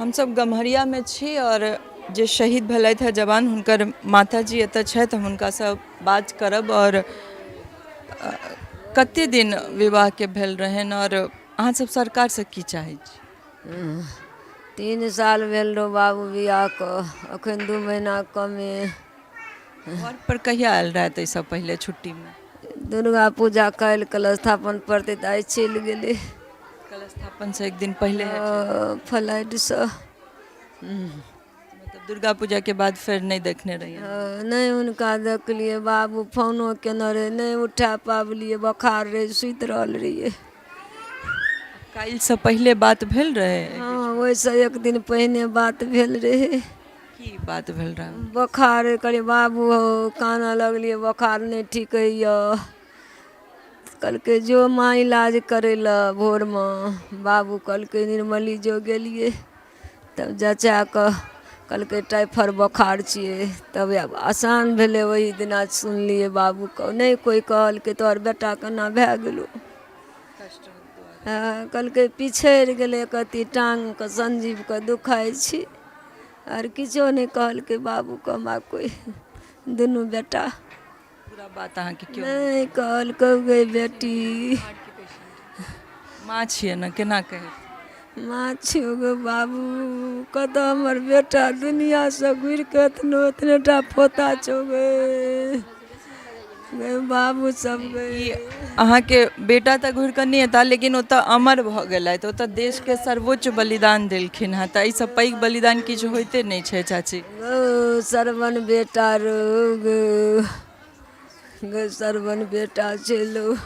हम सब गम्हरिया में छी और जे शहीद भेलथि है जवान हुनकर माताजी एतऽ छथि, हम हुनका सब बात करब। और कते दिन विवाह के भेल रहन और अहाँ सब सरकार से की चाहै छी? 3 साल भेल रहो बाबू बियाह को, अखन 2 महीना कमे। घर पर कहिया आयल रहत एहिसँ पहिले छुट्टी में? दुर्गा पूजा काल्हि कलश स्थापन पड़तै तऽ आइ चलि गेलै। कलश स्थापन से एक दिन पहले है छै। फ्लाइट से मतलब दुर्गा पूजा के बाद फिर नहीं देखने रहिए? नहीं हुनका देखलिए, बाबू फोनो केने रहे, नहीं उठा पाबलिए, बोखार रहे, सुति रहल रहिए। काल्हि से पहले बात भेल रहे? हाँ, वैसे एक दिन पहले बात भेल रहे। की बात भेल रहे? बोखार करे बाबू हो, काना लगलिए, बोखार नहीं ठीक है। कहलकै जो माँ इलाज करे ला भोर में। बाबू कहलकै निर्मली जो गेलिए, तब जचा कऽ कहलकै टाइफर बोखार छिए। तब अब आसान भेले, वही दिना सुनलिए बाबू को। नहीं कोई कहलकै तोहर बेटा केना भए गेलो। हाँ, कहलकै पिछड़ि गेलै, कति टांग के संजीव के दुखाइ छी। और किछो नहीं कहलकै बाबू को। हमरा कोई दुनू बेटा पूरा बात अहाँ के क्यों नहीं कहलकै गे बेटी। माँ छिए ना, केना कहे? माँ छियो गे बाबू, कत हमर बेटा दुनिया से घुरि के इतने टा पोता छो गे बाबू सब गे। अहाँ के बेटा तो घुर कर नहीं आता, लेकिन ओतऽ अमर भ गेलै, तो ओतऽ देश के सर्वोच्च बलिदान देलखिन हैं। तो ऐसा पैघ बलिदान किछु होइते नहीं छै चाची। सरवन बेटा रो गे सरवन बेटा चलो।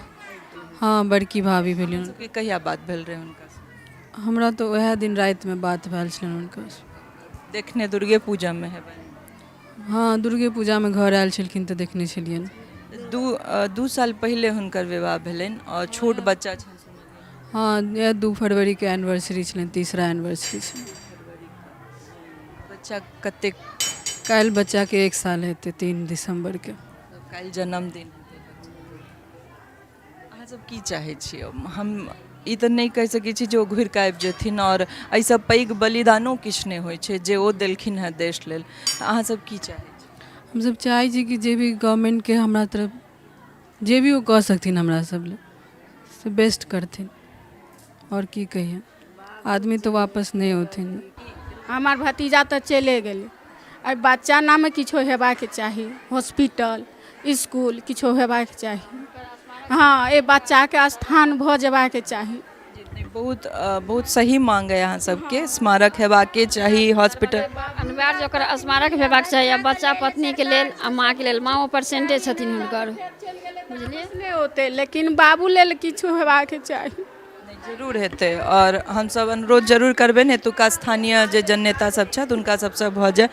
हाँ, बड़की भाभी भेलियन। कहिया बात भेल रहे हुनका? हमरा तो वह दिन रात में बात भेल छलन हुनका। देखने दुर्गे पूजा में है? हाँ, दुर्गे पूजा में घर आयल छलखिन तऽ देखने छलियन। 2 साल पहले हुनकर विवाह भेलनि और छोट बच्चा छनि। हाँ, यह 2 फरवरी के एनिवर्सरी छलन, 3रा एनिवर्सरी छल। बच्चा कते? काल्हि बच्चा के 1 साल हेतै, 3 दिसंबर के। काल्हि जन्मदिन। अहाँ सब की चाहै छियै? हम ई तऽ नहीं कहि सकै छी जे ओ घुरि कऽ आबि जेथिन, और एहिसँ पैघ बलिदानो किछु नहि होइ छै जे ओ देलखिन हैं देश लेल। अहाँ सब की चाहै छी? हम सब चाहै छी कि जे भी गवर्नमेंट के हमरा तरफ जे भी वो कह सकथिन हमरा सब ले से बेस्ट करथिन। और की कहिए, आदमी तो वापस नहीं होथिन। हमार भतीजा तो चले गेले, और बच्चा नाम किछो हेबाके चाही, हॉस्पिटल स्कूल किछो हेबाके चाही। हाँ, ये बच्चा के स्थान भ जेबाके चाही। बहुत सही मांग है यहाँ सबके। स्मारक हेबाके चाही, हॉस्पिटल अनिवार्य ओकर स्मारक हेबाक चाही। बच्चा पत्नी के लेल आ माँ के लेल, माँ परसेंटे छथिन हुनकर, बुझलिए नहीं होते, लेकिन बाबू लेल किछो हेबाके चाही। जरूर हेतै, और हम सब अनुरोध जरूर करबे ने एतुका स्थानीय जे जननेता सब छथि हुनका सबसे भ जाय।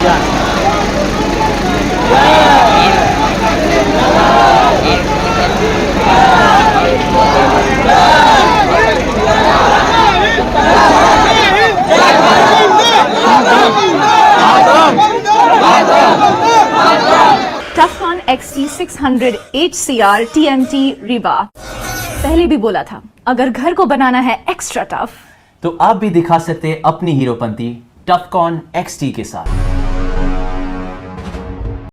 टफकॉन XT 600 HCR TMT रिवा। पहले भी बोला था, अगर घर को बनाना है एक्स्ट्रा टफ, तो आप भी दिखा सकते अपनी हीरोपंती टफकॉन XT के साथ।